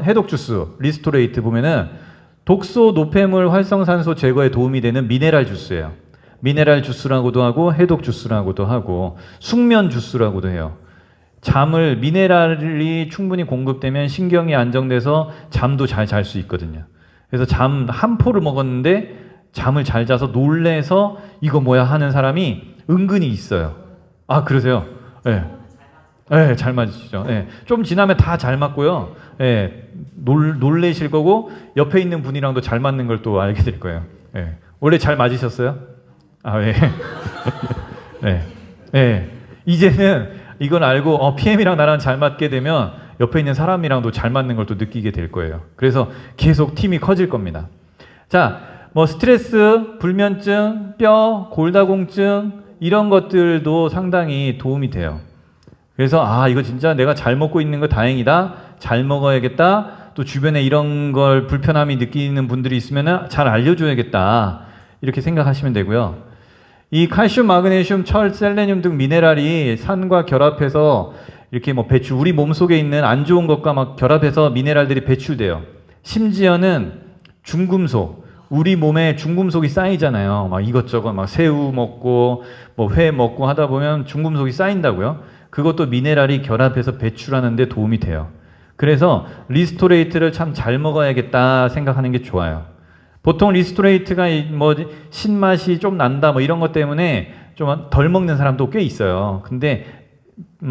해독 주스, 리스토레이트 보면은 독소, 노폐물, 활성산소 제거에 도움이 되는 미네랄 주스예요. 미네랄 주스라고도 하고 해독 주스라고도 하고 숙면 주스라고도 해요. 잠을 미네랄이 충분히 공급되면 신경이 안정돼서 잠도 잘 잘 수 있거든요. 그래서 잠 한 포를 먹었는데 잠을 잘 자서 놀래서 이거 뭐야 하는 사람이 은근히 있어요. 아, 그러세요? 네. 네, 잘 맞으시죠. 네. 좀 지나면 다 잘 맞고요. 네. 놀래실 거고 옆에 있는 분이랑도 잘 맞는 걸 또 알게 될 거예요. 네. 원래 잘 맞으셨어요? 아, 네. 네. 네. 이제는 이건 알고 PM이랑 나랑 잘 맞게 되면 옆에 있는 사람이랑도 잘 맞는 걸 또 느끼게 될 거예요. 그래서 계속 팀이 커질 겁니다. 자, 뭐 스트레스, 불면증, 뼈, 골다공증 이런 것들도 상당히 도움이 돼요. 그래서 이거 진짜 내가 잘 먹고 있는 거 다행이다. 잘 먹어야겠다. 또 주변에 이런 걸 불편함이 느끼는 분들이 있으면 잘 알려줘야겠다. 이렇게 생각하시면 되고요. 이 칼슘, 마그네슘, 철, 셀레늄 등 미네랄이 산과 결합해서 이렇게 뭐 우리 몸속에 있는 안 좋은 것과 막 결합해서 미네랄들이 배출돼요. 심지어는 중금속, 우리 몸에 중금속이 쌓이잖아요. 막 이것저것 막 새우 먹고 뭐 회 먹고 하다 보면 중금속이 쌓인다고요. 그것도 미네랄이 결합해서 배출하는 데 도움이 돼요. 그래서 리스토레이트를 참 잘 먹어야겠다 생각하는 게 좋아요. 보통 리스토레이트가 뭐 신맛이 좀 난다 뭐 이런 것 때문에 좀 덜 먹는 사람도 꽤 있어요. 근데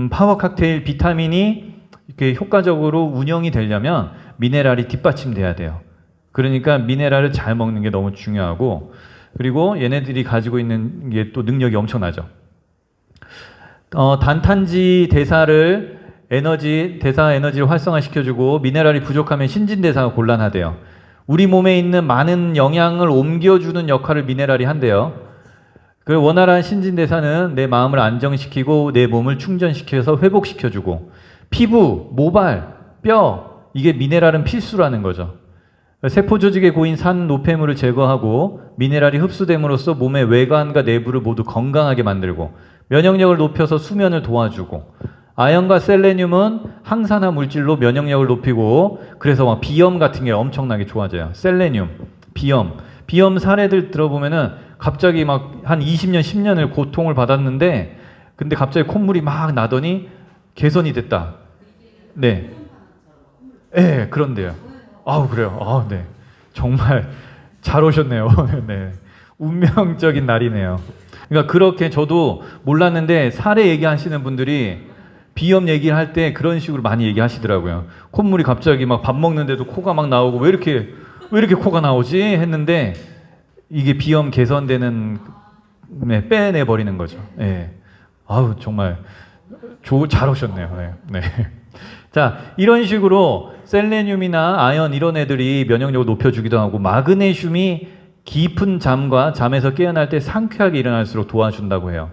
파워 칵테일 비타민이 이렇게 효과적으로 운영이 되려면 미네랄이 뒷받침돼야 돼요. 그러니까 미네랄을 잘 먹는 게 너무 중요하고, 그리고 얘네들이 가지고 있는 게 또 능력이 엄청나죠. 단탄지 대사를 대사 에너지를 활성화시켜주고 미네랄이 부족하면 신진대사가 곤란하대요. 우리 몸에 있는 많은 영양을 옮겨주는 역할을 미네랄이 한대요. 그 원활한 신진대사는 내 마음을 안정시키고 내 몸을 충전시켜서 회복시켜주고, 피부, 모발, 뼈, 이게 미네랄은 필수라는 거죠. 세포 조직에 고인 산, 노폐물을 제거하고 미네랄이 흡수됨으로써 몸의 외관과 내부를 모두 건강하게 만들고 면역력을 높여서 수면을 도와주고, 아연과 셀레늄은 항산화 물질로 면역력을 높이고 그래서 막 비염 같은 게 엄청나게 좋아져요. 셀레늄, 비염 사례들 들어보면은 갑자기 막 한 20년, 10년을 고통을 받았는데 근데 갑자기 콧물이 막 나더니 개선이 됐다. 네. 네, 그런데요. 그래요. 네. 정말 잘 오셨네요. 네. 운명적인 날이네요. 그러니까 그렇게 저도 몰랐는데 사례 얘기하시는 분들이 비염 얘기를 할 때 그런 식으로 많이 얘기하시더라고요. 콧물이 갑자기 막 밥 먹는데도 코가 막 나오고 왜 이렇게 코가 나오지? 했는데 이게 비염 개선되는, 네, 빼내버리는 거죠. 네. 정말 잘 오셨네요. 네. 네. 자, 이런 식으로 셀레늄이나 아연 이런 애들이 면역력을 높여주기도 하고, 마그네슘이 깊은 잠과 잠에서 깨어날 때 상쾌하게 일어날수록 도와준다고 해요.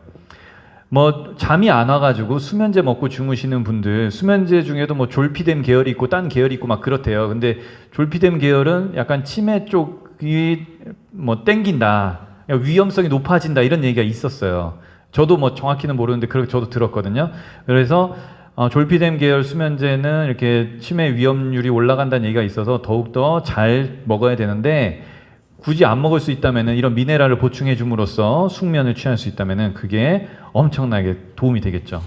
뭐 잠이 안 와가지고 수면제 먹고 주무시는 분들, 수면제 중에도 뭐 졸피뎀 계열이 있고 딴 계열이 있고 막 그렇대요. 근데 졸피뎀 계열은 약간 치매 쪽이 뭐 땡긴다, 위험성이 높아진다 이런 얘기가 있었어요. 저도 뭐 정확히는 모르는데 그렇게 저도 들었거든요. 그래서 졸피뎀 계열 수면제는 이렇게 치매 위험률이 올라간다는 얘기가 있어서 더욱더 잘 먹어야 되는데, 굳이 안 먹을 수 있다면은, 이런 미네랄을 보충해 줌으로써 숙면을 취할 수 있다면은 그게 엄청나게 도움이 되겠죠.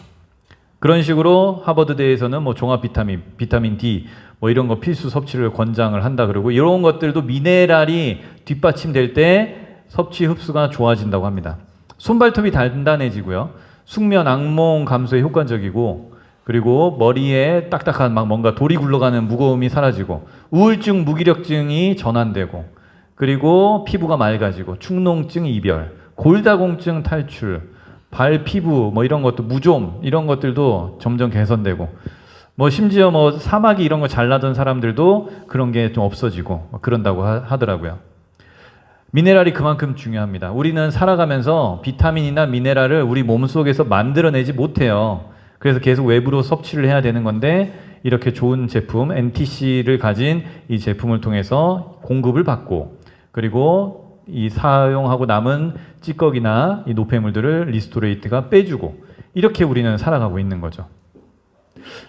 그런 식으로 하버드대에서는 뭐 종합 비타민, 비타민 D 뭐 이런 거 필수 섭취를 권장을 한다 그러고, 이런 것들도 미네랄이 뒷받침될 때 섭취 흡수가 좋아진다고 합니다. 손발톱이 단단해지고요. 숙면 악몽 감소에 효과적이고, 그리고 머리에 딱딱한 막 뭔가 돌이 굴러가는 무거움이 사라지고, 우울증, 무기력증이 전환되고, 그리고 피부가 맑아지고, 축농증 이별, 골다공증 탈출, 발 피부 뭐 이런 것도, 무좀 이런 것들도 점점 개선되고, 뭐 심지어 뭐 사마귀 이런 거 잘나던 사람들도 그런 게 좀 없어지고 그런다고 하더라고요. 미네랄이 그만큼 중요합니다. 우리는 살아가면서 비타민이나 미네랄을 우리 몸속에서 만들어내지 못해요. 그래서 계속 외부로 섭취를 해야 되는 건데, 이렇게 좋은 제품 NTC를 가진 이 제품을 통해서 공급을 받고, 그리고 이 사용하고 남은 찌꺼기나 이 노폐물들을 리스토레이트가 빼주고, 이렇게 우리는 살아가고 있는 거죠.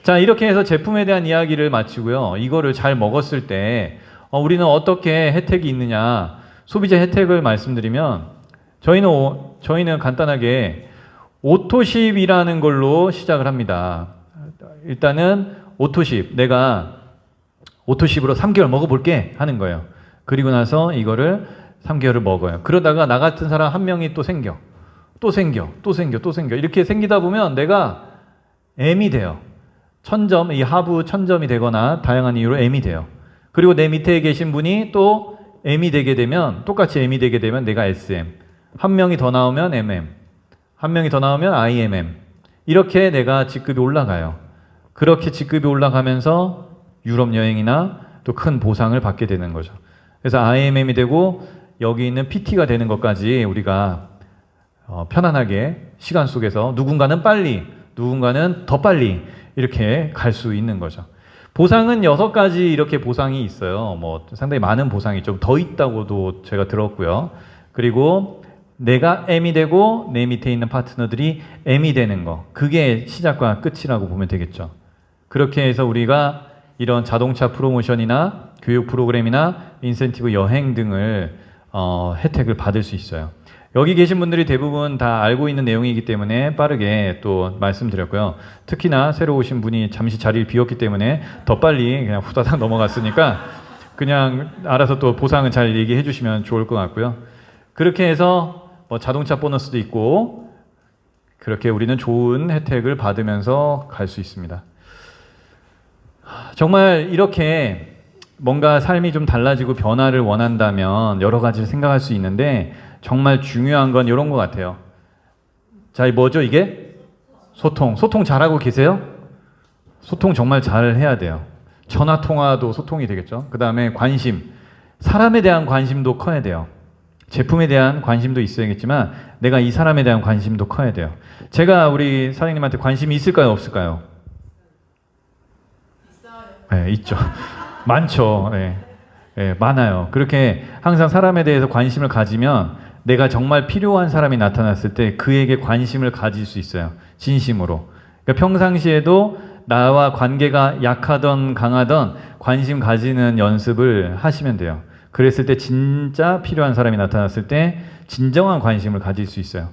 자, 이렇게 해서 제품에 대한 이야기를 마치고요. 이거를 잘 먹었을 때 우리는 어떻게 혜택이 있느냐, 소비자 혜택을 말씀드리면, 저희는 간단하게 오토십이라는 걸로 시작을 합니다. 일단은 오토십, 내가 오토십으로 3개월 먹어볼게 하는 거예요. 그리고 나서 이거를 3개월을 먹어요. 그러다가 나 같은 사람 한 명이 또 생겨. 이렇게 생기다 보면 내가 M이 돼요. 천점, 이 하부 천점이 되거나 다양한 이유로 M이 돼요. 그리고 내 밑에 계신 분이 또 M이 되게 되면, 똑같이 M이 되게 되면 내가 SM. 한 명이 더 나오면 MM. 한 명이 더 나오면 IMM. 이렇게 내가 직급이 올라가요. 그렇게 직급이 올라가면서 유럽 여행이나 또 큰 보상을 받게 되는 거죠. 그래서 IMM이 되고 여기 있는 PT가 되는 것까지 우리가 편안하게 시간 속에서 누군가는 빨리, 누군가는 더 빨리 이렇게 갈 수 있는 거죠. 보상은 6가지 이렇게 보상이 있어요. 뭐 상당히 많은 보상이 좀 더 있다고도 제가 들었고요. 그리고 내가 M이 되고 내 밑에 있는 파트너들이 M이 되는 거, 그게 시작과 끝이라고 보면 되겠죠. 그렇게 해서 우리가 이런 자동차 프로모션이나 교육 프로그램이나 인센티브 여행 등을 혜택을 받을 수 있어요. 여기 계신 분들이 대부분 다 알고 있는 내용이기 때문에 빠르게 또 말씀드렸고요. 특히나 새로 오신 분이 잠시 자리를 비웠기 때문에 더 빨리 그냥 후다닥 넘어갔으니까 그냥 알아서 또 보상은 잘 얘기해 주시면 좋을 것 같고요. 그렇게 해서 뭐 자동차 보너스도 있고, 그렇게 우리는 좋은 혜택을 받으면서 갈 수 있습니다. 정말 이렇게 뭔가 삶이 좀 달라지고 변화를 원한다면 여러 가지를 생각할 수 있는데, 정말 중요한 건 이런 것 같아요. 자, 뭐죠 이게? 소통. 소통 잘하고 계세요? 소통 정말 잘 해야 돼요. 전화 통화도 소통이 되겠죠. 그 다음에 관심. 사람에 대한 관심도 커야 돼요. 제품에 대한 관심도 있어야겠지만 내가 이 사람에 대한 관심도 커야 돼요. 제가 우리 사장님한테 관심이 있을까요, 없을까요? 있어요. 네, 있죠. 많죠. 네. 네, 많아요. 그렇게 항상 사람에 대해서 관심을 가지면 내가 정말 필요한 사람이 나타났을 때 그에게 관심을 가질 수 있어요. 진심으로. 그러니까 평상시에도 나와 관계가 약하던 강하던 관심 가지는 연습을 하시면 돼요. 그랬을 때 진짜 필요한 사람이 나타났을 때 진정한 관심을 가질 수 있어요.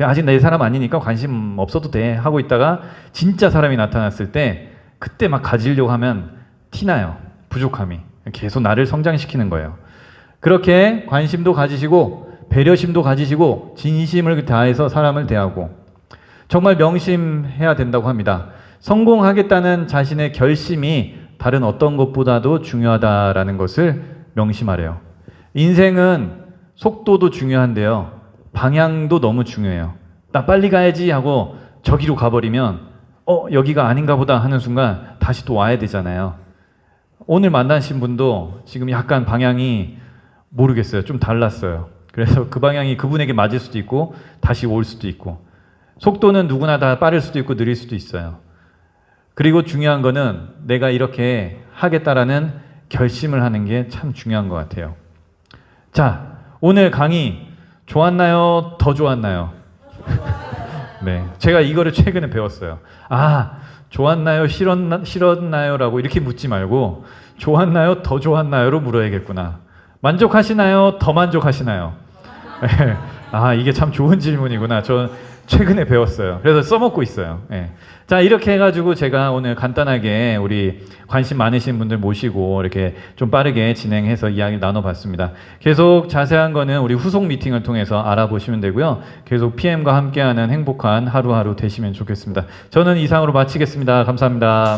아직 내 사람 아니니까 관심 없어도 돼 하고 있다가 진짜 사람이 나타났을 때 그때 막 가지려고 하면 티나요. 부족함이. 계속 나를 성장시키는 거예요. 그렇게 관심도 가지시고 배려심도 가지시고 진심을 다해서 사람을 대하고, 정말 명심해야 된다고 합니다. 성공하겠다는 자신의 결심이 다른 어떤 것보다도 중요하다라는 것을 명심하래요. 인생은 속도도 중요한데요, 방향도 너무 중요해요. 나 빨리 가야지 하고 저기로 가버리면 여기가 아닌가 보다 하는 순간 다시 또 와야 되잖아요. 오늘 만나신 분도 지금 약간 방향이 모르겠어요. 좀 달랐어요. 그래서 그 방향이 그분에게 맞을 수도 있고 다시 올 수도 있고, 속도는 누구나 다 빠를 수도 있고 느릴 수도 있어요. 그리고 중요한 거는 내가 이렇게 하겠다라는 결심을 하는 게 참 중요한 것 같아요. 자, 오늘 강의 좋았나요? 더 좋았나요? 네, 제가 이거를 최근에 배웠어요. 좋았나요? 싫었나요? 라고 이렇게 묻지 말고 좋았나요? 더 좋았나요?로 물어야겠구나. 만족하시나요? 더 만족하시나요? 예. 아, 이게 참 좋은 질문이구나. 저 최근에 배웠어요. 그래서 써먹고 있어요. 예. 자, 이렇게 해가지고 제가 오늘 간단하게 우리 관심 많으신 분들 모시고 이렇게 좀 빠르게 진행해서 이야기를 나눠봤습니다. 계속 자세한 거는 우리 후속 미팅을 통해서 알아보시면 되고요. 계속 PM과 함께하는 행복한 하루하루 되시면 좋겠습니다. 저는 이상으로 마치겠습니다. 감사합니다.